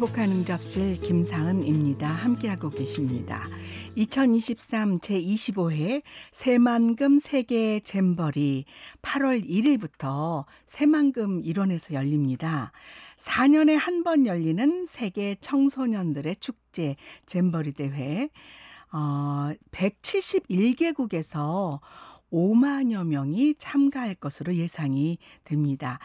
행복한 응접실 김사은입니다. 함께하고 계십니다. 2023 제25회 새만금 세계 잼버리 8월 1일부터 새만금 일원에서 열립니다. 4년에 한 번 열리는 세계 청소년들의 축제 잼버리 대회 171개국에서 5만여 명이 참가할 것으로 예상이 됩니다.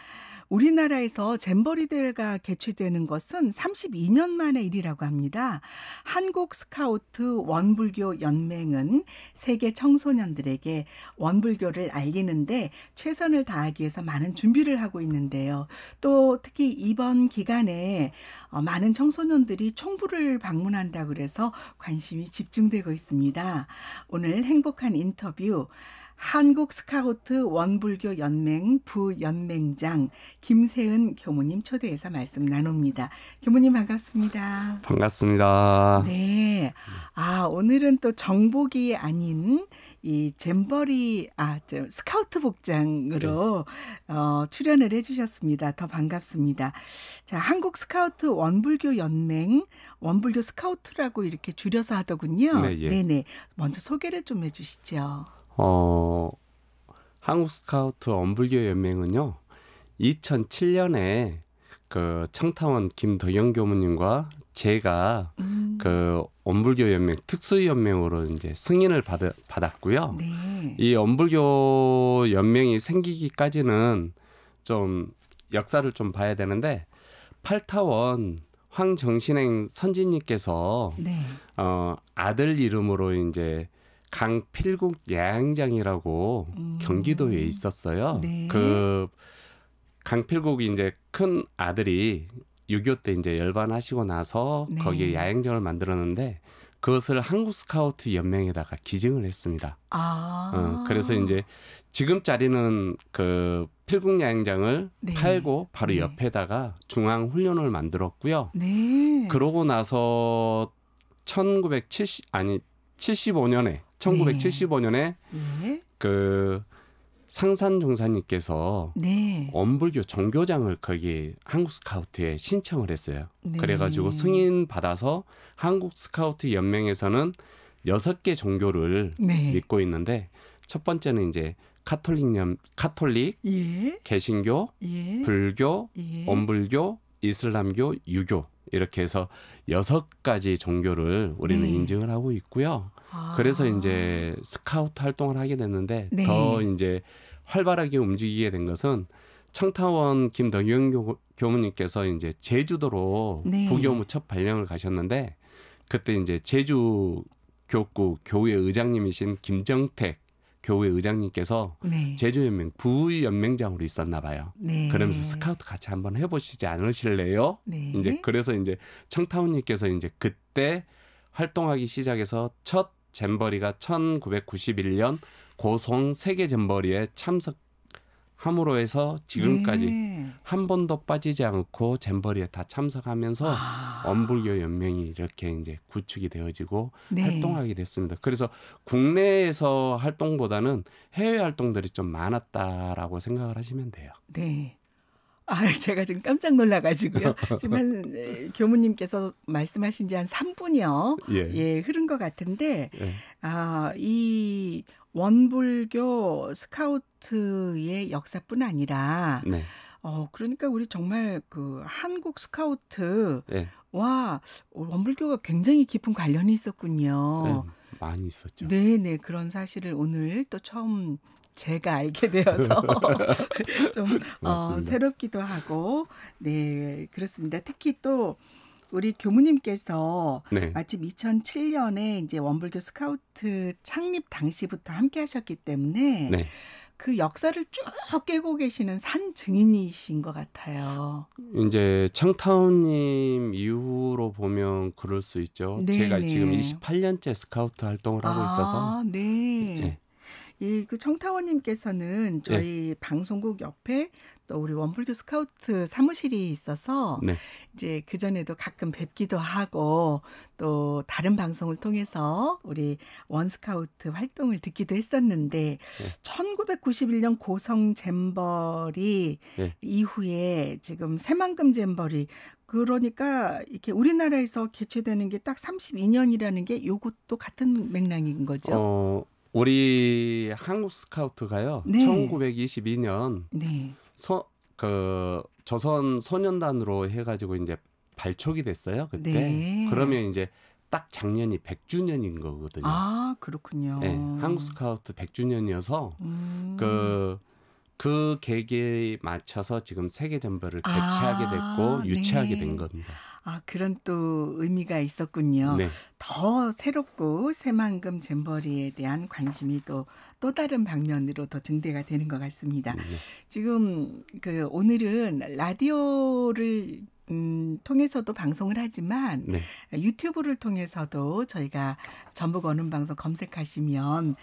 우리나라에서 잼버리 대회가 개최되는 것은 32년 만의 일이라고 합니다. 한국 스카우트 원불교 연맹은 세계 청소년들에게 원불교를 알리는데 최선을 다하기 위해서 많은 준비를 하고 있는데요. 또 특히 이번 기간에 많은 청소년들이 총부를 방문한다고 그래서 관심이 집중되고 있습니다. 오늘 행복한 인터뷰 한국 스카우트 원불교 연맹 부연맹장 김세은 교무님 초대해서 말씀 나눕니다. 교무님 반갑습니다. 반갑습니다. 네. 오늘은 또 정복이 아닌 이 잼버리 스카우트 복장으로 출연을 해주셨습니다. 더 반갑습니다. 자, 한국 스카우트 원불교 연맹 원불교 스카우트라고 이렇게 줄여서 하더군요. 네, 예. 네네. 먼저 소개를 좀 해주시죠. 한국 스카우트 원불교 연맹은요, 2007년에 그 청타원 김덕영 교무님과 제가 그 원불교 연맹 특수연맹으로 이제 승인을 받았고요. 네. 이 원불교 연맹이 생기기까지는 좀 역사를 좀 봐야 되는데, 팔타원 황정신행 선지님께서 네. 아들 이름으로 이제 강필국 야양장이라고 경기도에 있었어요. 네. 그 강필국이 이제 큰 아들이 6.25 때 이제 열반하시고 나서 네. 거기에 야양장을 만들었는데 그것을 한국 스카우트 연맹에다가 기증을 했습니다. 그래서 이제 지금 자리는 그 필국 야양장을 네. 팔고 바로 네. 옆에다가 중앙 훈련을 만들었고요. 네. 그러고 나서 1975년에 네. 그 상산 종사님께서 네. 원불교 정교장을 거기 한국 스카우트에 신청을 했어요. 네. 그래가지고 승인 받아서 한국 스카우트 연맹에서는 6개 종교를 네. 믿고 있는데, 첫 번째는 이제 카톨릭, 예. 개신교, 예. 불교, 예. 원불교, 이슬람교, 유교, 이렇게 해서 6가지 종교를 우리는 네. 인증을 하고 있고요. 그래서 이제 스카우트 활동을 하게 됐는데, 네. 더 이제 활발하게 움직이게 된 것은 청타원 김덕영 교무님께서 이제 제주도로 네. 부교무 첫 발령을 가셨는데, 그때 이제 제주 교구 교회 의장님이신 김정택 교회 의장님께서 네. 제주연맹 부연맹장으로 있었나 봐요. 네. 그러면서 스카우트 같이 한번 해보시지 않으실래요? 네. 이제 그래서 이제 청타원님께서 이제 그때 활동하기 시작해서 첫 잼버리가 1991년 고성 세계 잼버리에 참석함으로 해서 지금까지 네. 한 번도 빠지지 않고 잼버리에 다 참석하면서 원불교 연맹이 이렇게 이제 구축이 되어지고 네. 활동하게 됐습니다. 그래서 국내에서 활동보다는 해외 활동들이 좀 많았다라고 생각을 하시면 돼요. 네. 제가 지금 깜짝 놀라가지고요. 지금 교무님께서 말씀하신 지 한 3분이요. 예, 흐른 것 같은데, 예. 이 원불교 스카우트의 역사뿐 아니라, 네. 그러니까 우리 정말 그 한국 스카우트와 네. 원불교가 굉장히 깊은 관련이 있었군요. 네, 많이 있었죠. 네네. 그런 사실을 오늘 또 처음 제가 알게 되어서 좀 새롭기도 하고, 네, 그렇습니다. 특히 또 우리 교무님께서 네. 마침 2007년에 이제 원불교 스카우트 창립 당시부터 함께 하셨기 때문에 네. 그 역사를 쭉 깨고 계시는 산 증인이신 것 같아요. 이제 청타운님 이후로 보면 그럴 수 있죠. 네, 제가 네. 지금 28년째 스카우트 활동을 하고 있어서. 네. 네. 그 청타원님께서는 저희 방송국 옆에 또 우리 원불교 스카우트 사무실이 있어서 네. 이제 그 전에도 가끔 뵙기도 하고 또 다른 방송을 통해서 우리 원스카우트 활동을 듣기도 했었는데 1991년 고성 잼버리 이후에 지금 새만금 잼버리 그러니까 이렇게 우리나라에서 개최되는 게 딱 32년이라는 게 요것도 같은 맥락인 거죠. 우리 한국 스카우트가요. 네. 1922년 네. 조선 소년단으로 해가지고 이제 발족이 됐어요. 그때. 네. 그러면 이제 딱 작년이 100주년인 거거든요. 아, 그렇군요. 네, 한국 스카우트 100주년이어서 그 계기에 맞춰서 지금 세계 잼버를 개최하게 됐고 유치하게 네. 된 겁니다. 아, 그런 또 의미가 있었군요. 네. 더 새롭고 새만금 잼버리에 대한 관심이 또 다른 방면으로 더 증대가 되는 것 같습니다. 네. 지금 오늘은 라디오를 통해서도 방송을 하지만 네. 유튜브를 통해서도 저희가 전북 언론 방송 검색하시면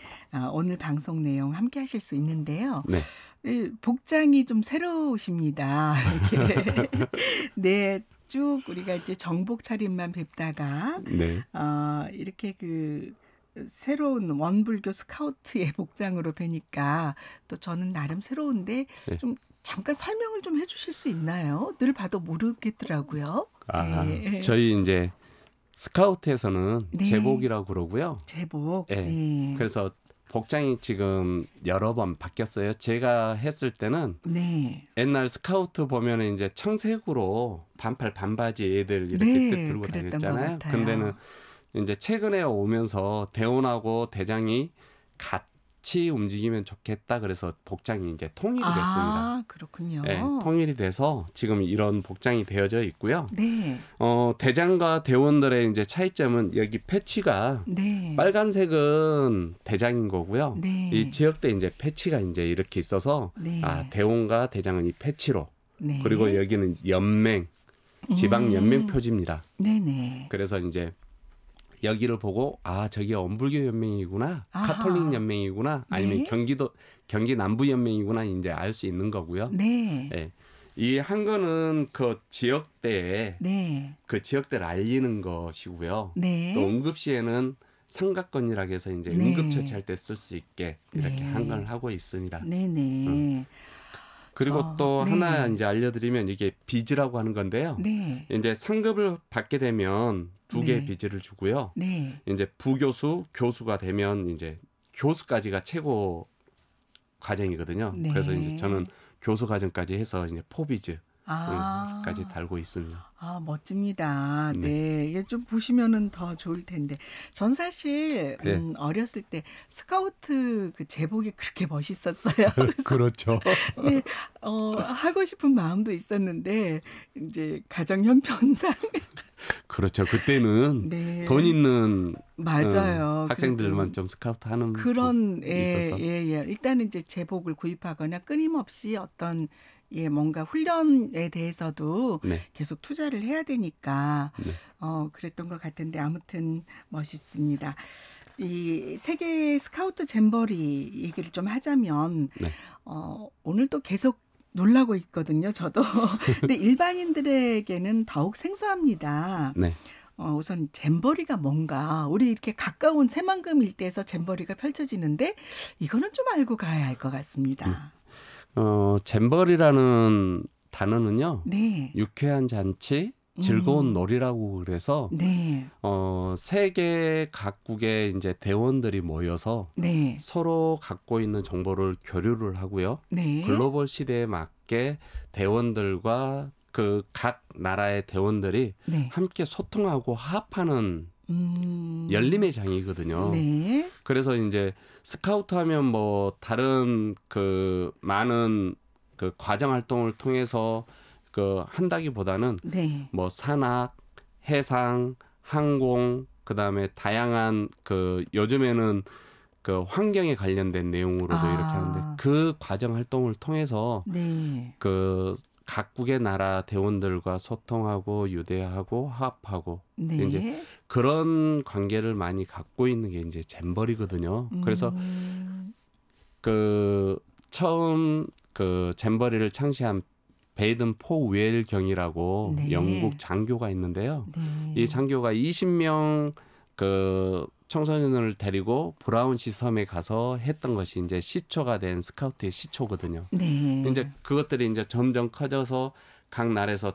오늘 방송 내용 함께 하실 수 있는데요. 네. 복장이 좀 새로우십니다. 이렇게 네. 쭉 우리가 이제 정복 차림만 뵙다가 네. 이렇게 새로운 원불교 스카우트의 복장으로 뵈니까 또 저는 나름 새로운데 네. 좀 잠깐 설명을 좀 해주실 수 있나요? 늘 봐도 모르겠더라고요. 네. 저희 이제 스카우트에서는 네. 제복이라고 그러고요. 제복. 네. 네. 그래서 복장이 지금 여러 번 바뀌었어요. 제가 했을 때는 네. 옛날 스카우트 보면은 이제 청색으로 반팔 반바지 애들 이렇게 네, 들고 그랬던 다녔잖아요. 것 같아요. 근데는 이제 최근에 오면서 대원하고 대장이 같이 움직이면 좋겠다. 그래서 복장이 이제 통일이 됐습니다. 그렇군요. 네, 통일이 돼서 지금 이런 복장이 되어져 있고요. 네. 대장과 대원들의 이제 차이점은 여기 패치가 네. 빨간색은 대장인 거고요. 네. 이 지역대 이제 패치가 이제 이렇게 있어서 네. 대원과 대장은 이 패치로 네. 그리고 여기는 연맹 지방 연맹 표지입니다. 네네. 그래서 이제 여기를 보고 저기 원불교 연맹이구나, 아하. 카톨릭 연맹이구나, 아니면 네. 경기 남부 연맹이구나 이제 알 수 있는 거고요. 네. 네. 이 한 거는 그 지역대에 네. 그 지역대를 알리는 것이고요. 네. 또 응급시에는 삼각건이라고 해서 이제 네. 응급처치할 때 쓸 수 있게 이렇게 네. 한건을 하고 있습니다. 네네. 그리고 또 네. 하나 이제 알려드리면 이게 비즈라고 하는 건데요. 네. 이제 상급을 받게 되면 두 개의 네. 비즈를 주고요. 네. 이제 부교수, 교수가 되면 이제 교수까지가 최고 과정이거든요. 네. 그래서 이제 저는 교수 과정까지 해서 이제 포비즈 아. 까지 달고 있습니다. 아, 멋집니다. 네. 네. 이게 좀 보시면은 더 좋을 텐데. 전 사실 네. 어렸을 때 스카우트 그 제복이 그렇게 멋있었어요. 그래서 그렇죠. 네, 하고 싶은 마음도 있었는데 이제 가정 형편상 그렇죠. 그때는 네. 돈 있는 맞아요. 학생들만 그래도 좀 스카우트 하는 그런 있어서. 일단은 이제 제복을 구입하거나 끊임없이 어떤 뭔가 훈련에 대해서도 네. 계속 투자를 해야 되니까 네. 그랬던 것 같은데 아무튼 멋있습니다. 이 세계 스카우트 잼버리 얘기를 좀 하자면 네. 오늘 또 계속 놀라고 있거든요. 저도. 근데 일반인들에게는 더욱 생소합니다. 네. 우선 잼버리가 뭔가 우리 이렇게 가까운 새만금 일대에서 잼버리가 펼쳐지는데 이거는 좀 알고 가야 할 것 같습니다. 잼버리라는 단어는요. 네. 유쾌한 잔치, 즐거운 놀이라고 그래서 네. 세계 각국의 이제 대원들이 모여서 네. 서로 갖고 있는 정보를 교류를 하고요. 네. 글로벌 시대에 맞게 대원들과 그 각 나라의 대원들이 네. 함께 소통하고 화합하는 열림의 장이거든요. 네. 그래서 이제 스카우트 하면 뭐 다른 그 많은 그 과정 활동을 통해서 그 한다기보다는 네. 뭐 산악, 해상, 항공, 그다음에 다양한 그 요즘에는 그 환경에 관련된 내용으로도 이렇게 하는데 그 과정 활동을 통해서 네. 그 각국의 나라 대원들과 소통하고 유대하고 화합하고 네. 이제 그런 관계를 많이 갖고 있는 게 이제 잼버리거든요. 그래서 그 처음 그 잼버리를 창시한 베이든 포웰 경이라고 네. 영국 장교가 있는데요. 네. 이 장교가 20명 그 청소년을 데리고 브라운시 섬에 가서 했던 것이 이제 시초가 된 스카우트의 시초거든요. 네. 이제 그것들이 이제 점점 커져서 각 나라에서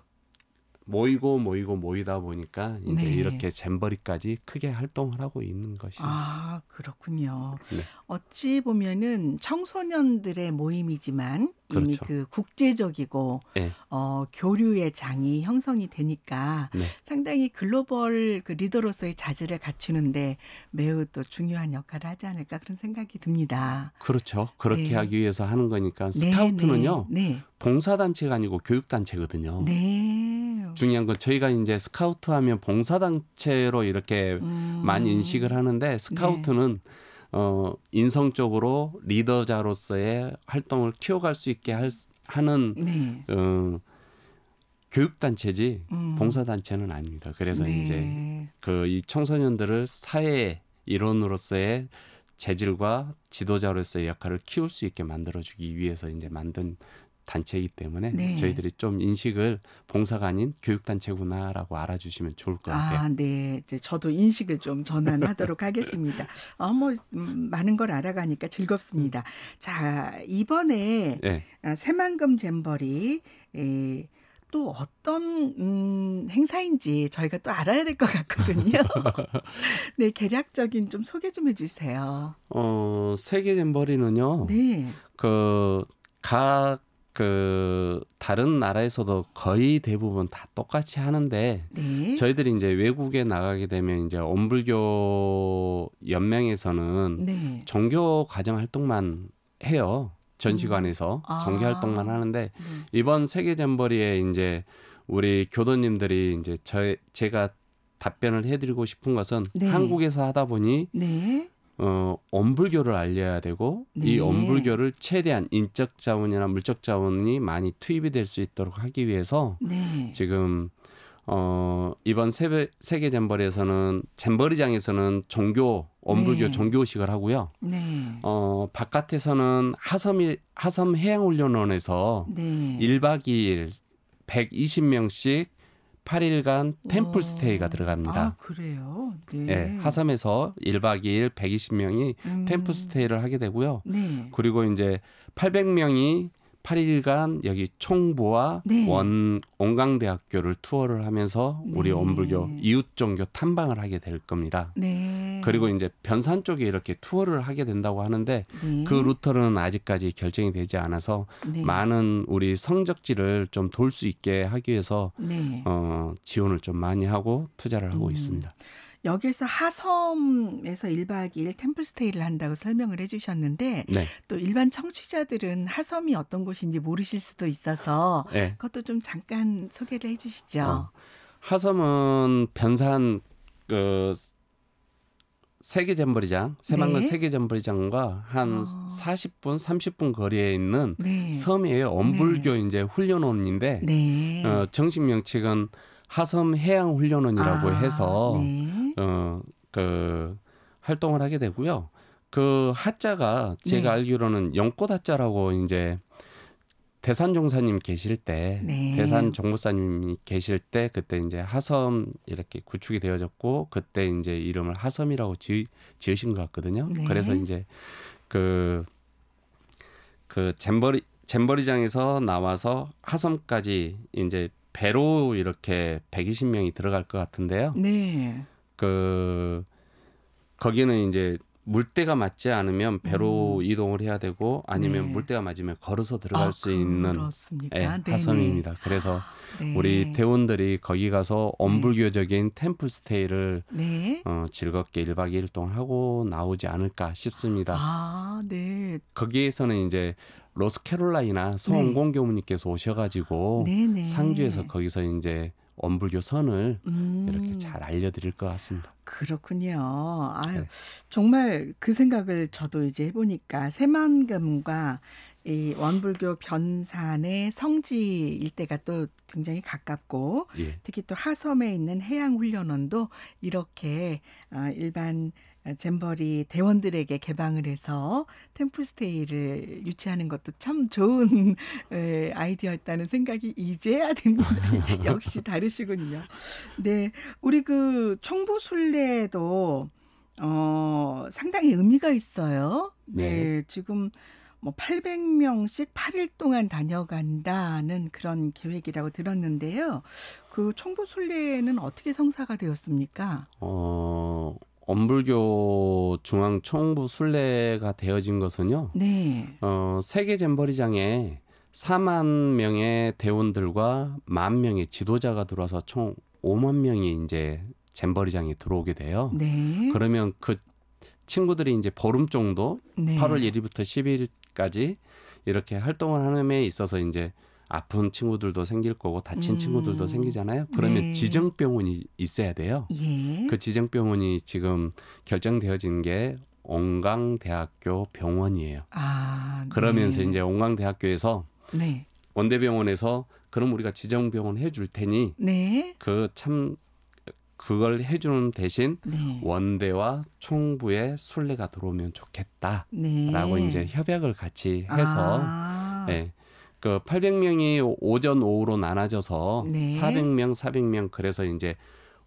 모이다 보니까 이제 네. 이렇게 잼버리까지 크게 활동을 하고 있는 것입니다. 아, 그렇군요. 네. 어찌 보면은 청소년들의 모임이지만 이미 그렇죠. 그 국제적이고 네. 교류의 장이 형성이 되니까 네. 상당히 글로벌 그 리더로서의 자질을 갖추는데 매우 또 중요한 역할을 하지 않을까 그런 생각이 듭니다. 그렇죠. 그렇게 네. 하기 위해서 하는 거니까 네, 스카우트는요. 네. 봉사단체가 아니고 교육단체거든요. 네. 중요한 건 저희가 이제 스카우트 하면 봉사단체로 이렇게 많이 인식을 하는데 스카우트는 인성적으로 리더자로서의 활동을 키워갈 수 있게 하는 네. 교육단체지 봉사단체는 아닙니다. 그래서 네. 이제 그 이 청소년들을 사회의 일원으로서의 재질과 지도자로서의 역할을 키울 수 있게 만들어주기 위해서 이제 만든 단체이기 때문에 네. 저희들이 좀 인식을 봉사가 아닌 교육단체구나라고 알아주시면 좋을 것 같아요. 아, 네. 이제 저도 인식을 좀 전환하도록 하겠습니다. 많은 걸 알아가니까 즐겁습니다. 자, 이번에 네. 새만금 잼버리 또 어떤 행사인지 저희가 또 알아야 될 것 같거든요. 네, 개략적인 좀 소개 좀 해주세요. 세계 잼버리는요. 네. 다른 나라에서도 거의 대부분 다 똑같이 하는데 네. 저희들이 이제 외국에 나가게 되면 이제 온불교 연맹에서는 네. 종교 가정 활동만 해요. 전시관에서 종교 활동만 하는데 네. 이번 세계 잼버리에 이제 우리 교도님들이 이제 제가 답변을 해드리고 싶은 것은 네. 한국에서 하다 보니 네. 엄불교를 알려야 되고 네. 이 엄불교를 최대한 인적 자원이나 물적 자원이 많이 투입이 될 수 있도록 하기 위해서 네. 지금 이번 세계 잼버리에서는 잼버리장에서는 엄불교 네. 종교식을 하고요. 네. 바깥에서는 하섬 해양훈련원에서 네. 1박 2일 120명씩 8일간 템플 스테이가 들어갑니다. 아, 그래요? 네. 네, 하섬에서 1박 2일 120명이 템플 스테이를 하게 되고요. 네. 그리고 이제 800명이 8일간 여기 총부와 네. 원광대학교를 투어를 하면서 우리 네. 엄불교 이웃종교 탐방을 하게 될 겁니다. 네. 그리고 이제 변산 쪽에 이렇게 투어를 하게 된다고 하는데 네. 그 루트는 아직까지 결정이 되지 않아서 네. 많은 우리 성적지를 좀 돌 수 있게 하기 위해서 네. 지원을 좀 많이 하고 투자를 하고 있습니다. 여기서 하섬에서 1박 2일 템플스테이를 한다고 설명을 해주셨는데 네. 또 일반 청취자들은 하섬이 어떤 곳인지 모르실 수도 있어서 네. 그것도 좀 잠깐 소개를 해주시죠. 하섬은 변산 세계 잼버리장, 새만금 네. 세계 잼버리장과 한 40분, 30분 거리에 있는 네. 섬이에요. 엄불교 이제 훈련원인데 네. 정식 명칭은 하섬 해양 훈련원이라고 해서 네. 활동을 하게 되고요. 그 하자가 제가 네. 알기로는 영꽃 하자라고 이제 대산 종사님 계실 때, 네. 대산 종무사님이 계실 때 그때 이제 하섬 이렇게 구축이 되어졌고 그때 이제 이름을 하섬이라고 지으신 것 같거든요. 네. 그래서 이제 그 잼버리장에서 나와서 하섬까지 이제 배로 이렇게 120명이 들어갈 것 같은데요. 네. 거기는 이제 물때가 맞지 않으면 배로 이동을 해야 되고 아니면 네. 물때가 맞으면 걸어서 들어갈 수 있는 하섬입니다. 그래서 네. 우리 대원들이 거기 가서 엄불교적인 템플 스테이를 네. 즐겁게 1박 2일 동안 하고 나오지 않을까 싶습니다. 아, 네. 거기에서는 이제 로스캐롤라이나 소원공 교무님께서 오셔가지고 네네. 상주에서 거기서 이제 엄불교 선을 이렇게 잘 알려드릴 것 같습니다. 그렇군요. 아유, 네. 정말 그 생각을 저도 이제 해보니까 새만금과 이 원불교 변산의 성지 일대가 또 굉장히 가깝고 예. 특히 또 하섬에 있는 해양훈련원도 이렇게 일반 잼버리 대원들에게 개방을 해서 템플스테이를 유치하는 것도 참 좋은 아이디어였다는 생각이 이제야 듭니다. 역시 다르시군요. 네, 우리 그 청부순례도 상당히 의미가 있어요. 네, 지금 뭐 800명씩 8일 동안 다녀간다는 그런 계획이라고 들었는데요. 그 청부순례는 어떻게 성사가 되었습니까? 엄불교 중앙 청부순례가 되어진 것은요. 네. 세계 잼버리장에 4만 명의 대원들과 10,000명의 지도자가 들어와서 총 5만 명이 이제 잼버리장에 들어오게 돼요. 네. 그러면 그 친구들이 이제 보름 정도 네. 8월 1일부터 10일까지 이렇게 활동을 하는 데 있어서 이제 아픈 친구들도 생길 거고 다친 친구들도 생기잖아요. 그러면 네. 지정병원이 있어야 돼요. 예. 그 지정병원이 지금 결정되어진 게 옹강대학교 병원이에요. 아, 네. 그러면서 이제 옹강대학교에서 네. 원대병원에서 그럼 우리가 지정병원 해줄 테니 네. 그걸 해주는 대신 네. 원대와 총부에 순례가 들어오면 좋겠다라고 네. 이제 협약을 같이 해서 네. 그 800명이 오전 오후로 나눠져서 네. 400명 그래서 이제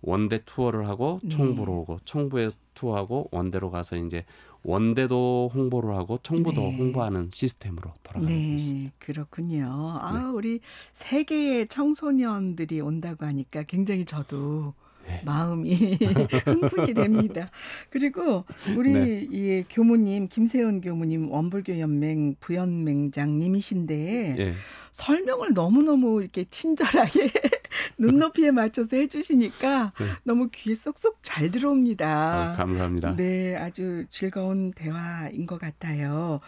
원대 투어를 하고 네. 총부로 오고 총부에 투어하고 원대로 가서 이제 원대도 홍보를 하고 총부도 네. 홍보하는 시스템으로 돌아가고 있습니다. 네, 그렇군요. 아, 네. 우리 세계의 청소년들이 온다고 하니까 굉장히 저도 네. 마음이 흥분이 됩니다. 그리고 우리 네. 이 교무님, 김세훈 교무님, 원불교연맹 부연맹장님이신데 예. 설명을 너무너무 이렇게 친절하게 눈높이에 맞춰서 해주시니까 네. 너무 귀에 쏙쏙 잘 들어옵니다. 감사합니다. 네, 아주 즐거운 대화인 것 같아요.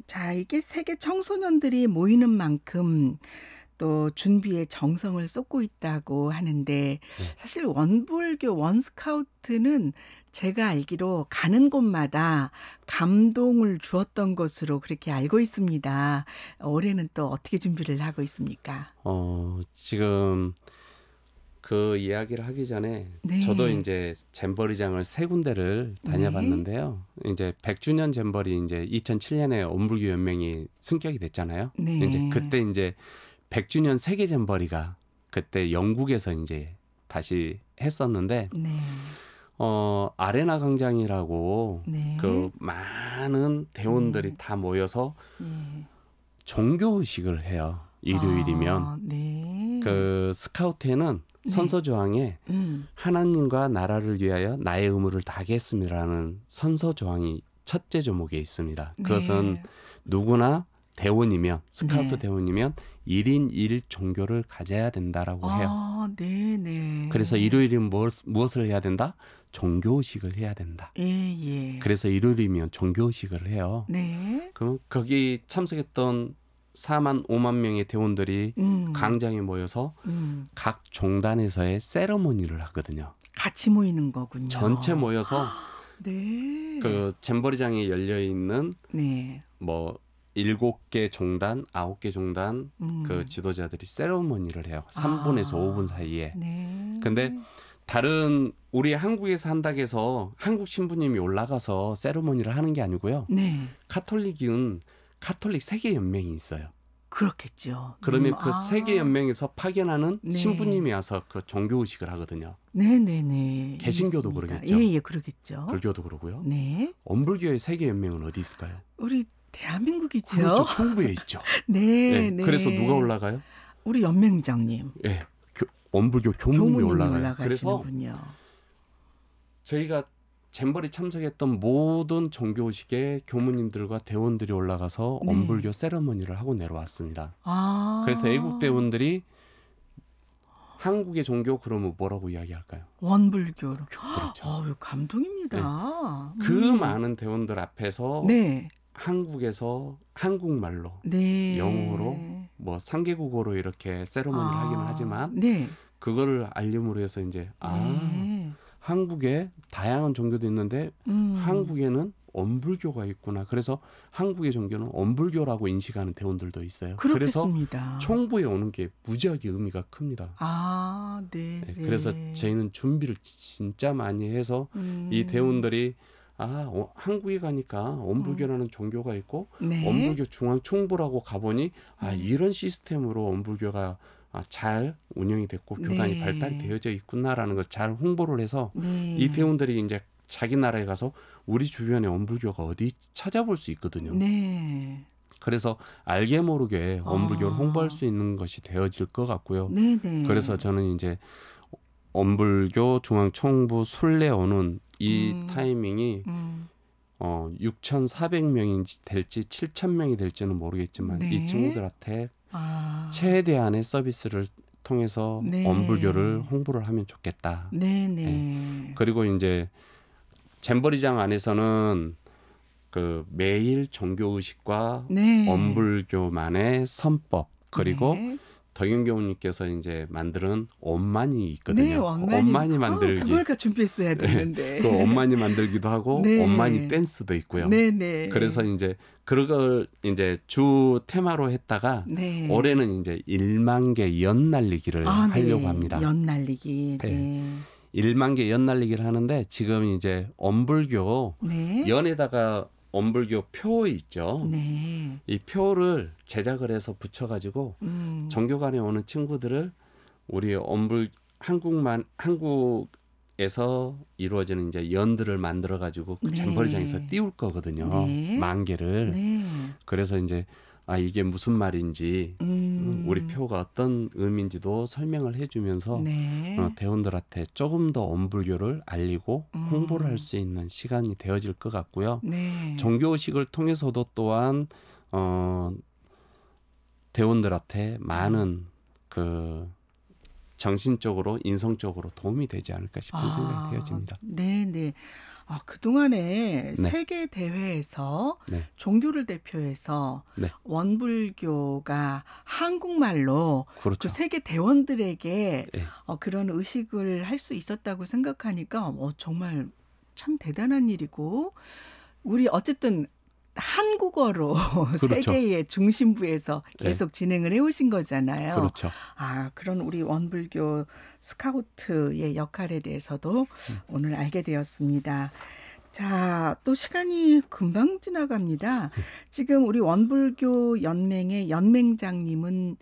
자, 이게 세계 청소년들이 모이는 만큼 또 준비에 정성을 쏟고 있다고 하는데 사실 원불교 원스카우트는 제가 알기로 가는 곳마다 감동을 주었던 것으로 그렇게 알고 있습니다. 올해는 또 어떻게 준비를 하고 있습니까? 지금 그 이야기를 하기 전에 네. 저도 이제 잼버리장을 3군데를 다녀봤는데요. 이제 100주년 잼버리 이제 2007년에 원불교 연맹이 승격이 됐잖아요. 네. 이제 그때 이제 100주년 세계 잼버리가 그때 영국에서 이제 다시 했었는데 네. 아레나 광장이라고 네. 그 많은 대원들이 다 모여서 예. 종교 의식을 해요. 일요일이면. 네. 그 스카우트에는 네. 선서조항에 하나님과 나라를 위하여 나의 의무를 다하겠습니다라는 선서조항이 첫째 조목에 있습니다. 그것은 네. 누구나 대원이면 스카우트 네. 대원이면 1인 1종교를 가져야 된다라고 해요. 네네. 그래서 일요일이면 무엇을 해야 된다? 종교의식을 해야 된다. 예. 그래서 일요일이면 종교의식을 해요. 네. 그럼 거기 참석했던 4만 5만 명의 대원들이 광장에 모여서 각 종단에서의 세러머니를 하거든요. 같이 모이는 거군요. 전체 모여서 네. 그 잼버리장에 열려 있는 네. 뭐 7개 종단, 9개 종단 그 지도자들이 세러머니를 해요. 3분에서 5분 사이에. 네. 근데 다른 우리 한국에서 한다고 해서 한국 신부님이 올라가서 세러머니를 하는 게 아니고요. 네. 카톨릭은 카톨릭 세계 연맹이 있어요. 그렇겠죠. 그러면 그 세계 연맹에서 파견하는 네. 신부님이 와서 그 종교 의식을 하거든요. 네네네. 개신교도 알겠습니다. 그러겠죠. 예, 그러겠죠. 불교도 그러고요. 네. 엄불교의 세계 연맹은 어디 있을까요? 우리 대한민국이죠. 그렇죠. 총부에 있죠. 네, 네. 그래서 누가 올라가요? 우리 연맹장님. 네. 엄불교 교무님이 올라가요. 그래서 저희가 잼버리 참석했던 모든 종교의식의 교무님들과 대원들이 올라가서 네. 엄불교 세러머니를 하고 내려왔습니다. 그래서 애국 대원들이 한국의 종교 그러면 뭐라고 이야기할까요? 원불교로. 그렇죠. 감동입니다. 네. 그 많은 대원들 앞에서 네. 한국에서 한국말로 네. 영어로 뭐 3개국어로 이렇게 세러머니를 하기는 하지만 네. 그거를 알림으로 해서 이제 네. 한국에 다양한 종교도 있는데 한국에는 엄불교가 있구나. 그래서 한국의 종교는 엄불교라고 인식하는 대원들도 있어요. 그렇겠습니다. 그래서 총부에 오는 게 무지하게 의미가 큽니다. 네. 그래서 저희는 준비를 진짜 많이 해서 이 대원들이 한국에 가니까 엄불교라는 종교가 있고 네. 엄불교 중앙총부라고 가보니 이런 시스템으로 엄불교가 잘 운영이 됐고 교단이 발달이 되어져 있구나라는 걸 잘 홍보를 해서 이 대원들이 이제 자기 나라에 가서 우리 주변에 엄불교가 어디 찾아볼 수 있거든요. 네. 그래서 알게 모르게 엄불교를 홍보할 수 있는 것이 되어질 것 같고요. 네네. 그래서 저는 이제 엄불교 중앙총부 순례 오는 이 타이밍이 6,400명이 될지 7,000명이 될지는 모르겠지만 이 친구들한테 최대한의 서비스를 통해서 엄불교를 홍보를 하면 좋겠다. 그리고 이제 잼버리장 안에서는 그 매일 종교의식과 엄불교만의 선법 그리고 덕윤교우님께서 이제 만드는 엄만이 있거든요. 네, 엄만이 만들기. 그걸 준비했어야 되는데. 그 엄만이 만들기도 하고 엄만이 댄스도 있고요. 그래서 이제 그걸 이제 주 테마로 했다가 올해는 이제 1만 개 연 날리기를 하려고 합니다. 연 날리기. 1만 개 연 날리기를 하는데 지금 이제 엄불교 연에다가 엄불교 표 있죠. 이 표를 제작을 해서 붙여가지고 종교관에 오는 친구들을 우리 한국에서 이루어지는 이제 연들을 만들어가지고 그 잼버리장에서 띄울 거거든요. 1만 개를. 그래서 이제 이게 무슨 말인지 우리 표가 어떤 의미인지도 설명을 해주면서 대원들한테 조금 더 엄불교를 알리고 홍보를 할 수 있는 시간이 되어질 것 같고요. 종교의식을 통해서도 또한 대원들한테 많은 그 정신적으로 인성적으로 도움이 되지 않을까 싶은 생각이 되어집니다. 그동안에 세계 대회에서 종교를 대표해서 원불교가 한국말로 그 세계 대원들에게 그런 의식을 할 수 있었다고 생각하니까 정말 참 대단한 일이고 우리 어쨌든 한국어로 세계의 중심부에서 계속 진행을 해오신 거잖아요. 그런 우리 원불교 스카우트의 역할에 대해서도 오늘 알게 되었습니다. 자, 또 시간이 금방 지나갑니다. 지금 우리 원불교 연맹의 연맹장님은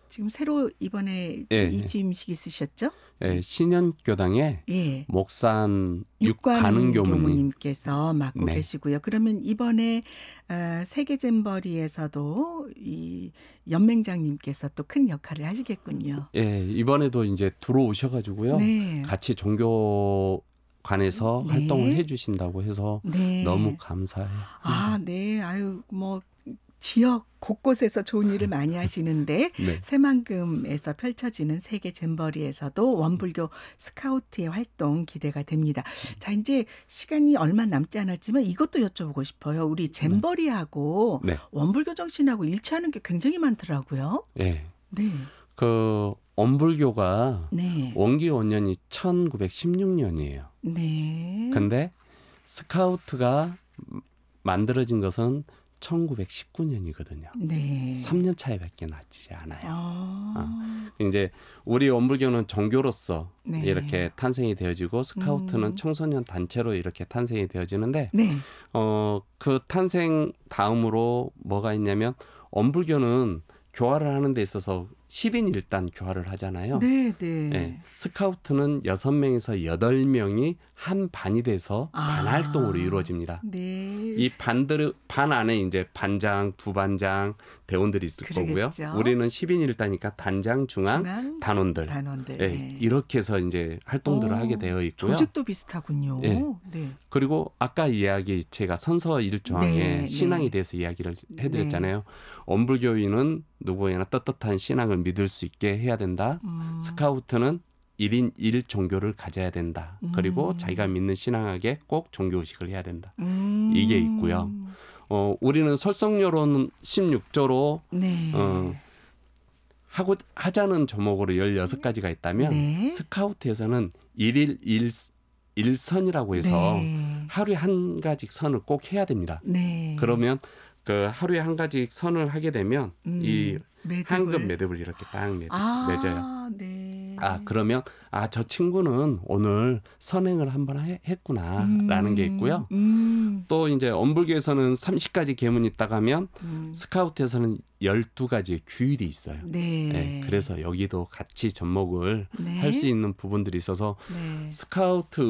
지금 새로 이번에 이직임식 있으셨죠? 신현교당의 목산 육관은 교무님께서 맡고 계시고요. 그러면 이번에 세계 잼버리에서도 이 연맹장님께서 또 큰 역할을 하시겠군요. 이번에도 이제 들어오셔가지고요. 같이 종교관에서 활동을 해주신다고 해서 너무 감사해요. 지역 곳곳에서 좋은 일을 많이 하시는데 새만금에서 펼쳐지는 세계 잼버리에서도 원불교 스카우트의 활동 기대가 됩니다. 자, 이제 시간이 얼마 남지 않았지만 이것도 여쭤보고 싶어요. 우리 잼버리하고 원불교 정신하고 일치하는 게 굉장히 많더라고요. 그 원불교가 원기 원년이 1916년이에요. 근데 스카우트가 만들어진 것은 1919년이거든요. 3년 차이밖에 나지 않아요. 이제 우리 원불교는 종교로서 이렇게 탄생이 되어지고 스카우트는 청소년 단체로 이렇게 탄생이 되어지는데 그 탄생 다음으로 뭐가 있냐면 원불교는 교화를 하는 데 있어서 10인 1단 교화를 하잖아요. 스카우트는 6명에서 8명이 한 반이 돼서 반활동으로 이루어집니다. 이 반 안에 이제 반장, 부반장, 대원들이 있을 거고요. 우리는 10인 1단이니까 단장, 중앙, 단원들. 이렇게 해서 이제 활동들을 하게 되어 있고요. 조직도 비슷하군요. 그리고 아까 제가 선서 1조항에 신앙에 대해서 이야기를 해드렸잖아요. 원불교인은 누구에나 떳떳한 신앙을 믿을 수 있게 해야 된다. 스카우트는 1인 1 종교를 가져야 된다. 그리고 자기가 믿는 신앙에게 꼭 종교의식을 해야 된다. 이게 있고요. 우리는 설성요론 16조로 하자는 조목으로 16가지가 있다면 스카우트에서는 1일 1선이라고 해서 하루에 한 가지 선을 꼭 해야 됩니다. 네. 그러면 그 하루에 한 가지 선을 하게 되면 이 황금 매듭을 이렇게 딱 맺어요. 네. 그러면 저 친구는 오늘 선행을 한번 했구나라는 게 있고요. 또 이제 엄불교에서는 30가지 계문이 있다가 하면 스카우트에서는 12가지의 규율이 있어요. 네. 네, 그래서 여기도 같이 접목을 할 수 있는 부분들이 있어서 스카우트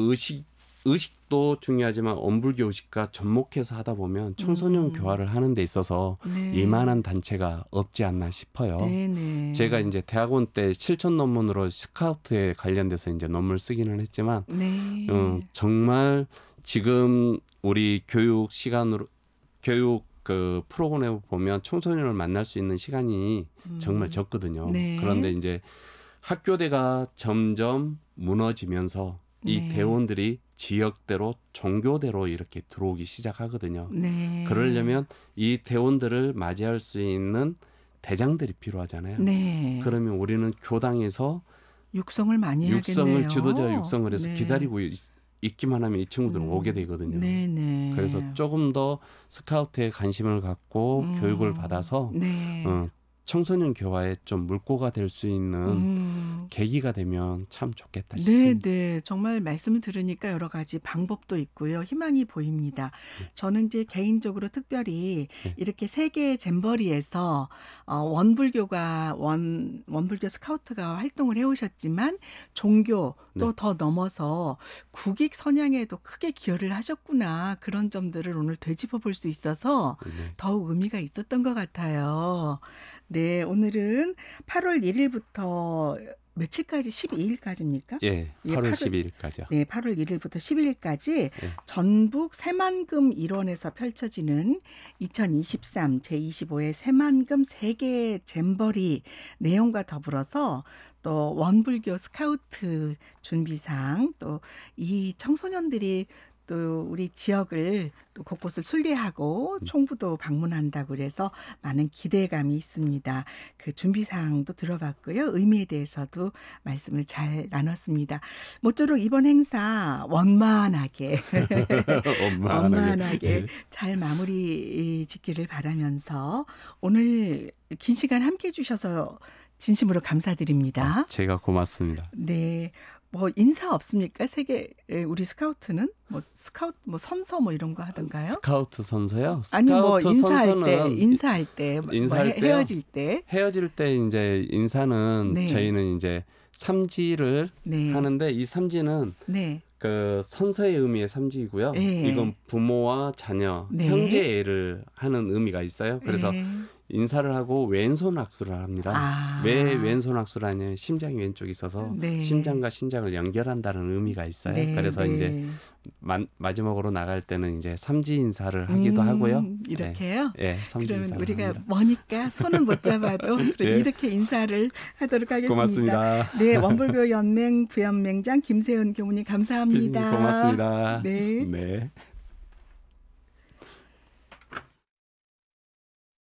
의식도 중요하지만 엄불교 의식과 접목해서 하다 보면 청소년 교화를 하는 데 있어서 이만한 단체가 없지 않나 싶어요. 네네. 제가 이제 대학원 때 실천 논문으로 스카우트에 관련돼서 이제 논문을 쓰기는 했지만 정말 지금 우리 교육 시간으로 교육 그 프로그램을 보면 청소년을 만날 수 있는 시간이 정말 적거든요. 그런데 이제 학교대가 점점 무너지면서 이 대원들이 지역대로 종교대로 이렇게 들어오기 시작하거든요. 그러려면 이 대원들을 맞이할 수 있는 대장들이 필요하잖아요. 그러면 우리는 교당에서 육성을 많이 해야겠네요. 지도자 육성을 해서 기다리고 있기만 하면 이 친구들은 오게 되거든요. 그래서 조금 더 스카우트에 관심을 갖고 교육을 받아서 청소년 교화에 좀 물꼬가 될 수 있는 계기가 되면 참 좋겠다 싶습니다. 네. 정말 말씀을 들으니까 여러 가지 방법도 있고요. 희망이 보입니다. 저는 이제 개인적으로 특별히 이렇게 세계 잼버리에서 원불교가 원불교 스카우트가 활동을 해오셨지만 종교 또 더 넘어서 국익 선양에도 크게 기여를 하셨구나. 그런 점들을 오늘 되짚어 볼 수 있어서 더욱 의미가 있었던 것 같아요. 네, 오늘은 8월 1일부터 며칠까지 12일까지입니까? 예, 8월 12일까지요. 네, 8월 1일부터 12일까지 전북 새만금 일원에서 펼쳐지는 2023 제25회 새만금 세계 잼버리 내용과 더불어서 또 원불교 스카우트 준비상 또 이 청소년들이 또 우리 지역을 또 곳곳을 순례하고 총부도 방문한다고 그래서 많은 기대감이 있습니다. 그 준비사항도 들어봤고요. 의미에 대해서도 말씀을 잘 나눴습니다. 모쪼록 이번 행사 원만하게 잘 마무리 짓기를 바라면서 오늘 긴 시간 함께해 주셔서 진심으로 감사드립니다. 제가 고맙습니다. 네. 뭐 인사 없습니까? 세계 우리 스카우트는 뭐 스카우트 뭐 선서 뭐 이런 거 하던가요? 스카우트 선서요? 아니 뭐 인사할 때 헤어질 때 이제 인사는 저희는 이제 삼지를 하는데 이 삼지는 그 선서의 의미의 삼지이고요. 이건 부모와 자녀, 형제애를 하는 의미가 있어요. 그래서 인사를 하고 왼손 악수를 합니다. 왜 왼손 악수를 하냐면 심장이 왼쪽에 있어서 심장과 신장을 연결한다는 의미가 있어요. 그래서 이제 마지막으로 나갈 때는 이제 삼지 인사를 하기도 하고요. 이렇게요? 네, 삼지 그러면 인사를 우리가 합니다. 머니까 손은 못 잡아도 이렇게 인사를 하도록 하겠습니다. 고맙습니다. 네, 원불교 연맹 부연맹장 김세은 교무님 감사합니다. 고맙습니다. 네. 네.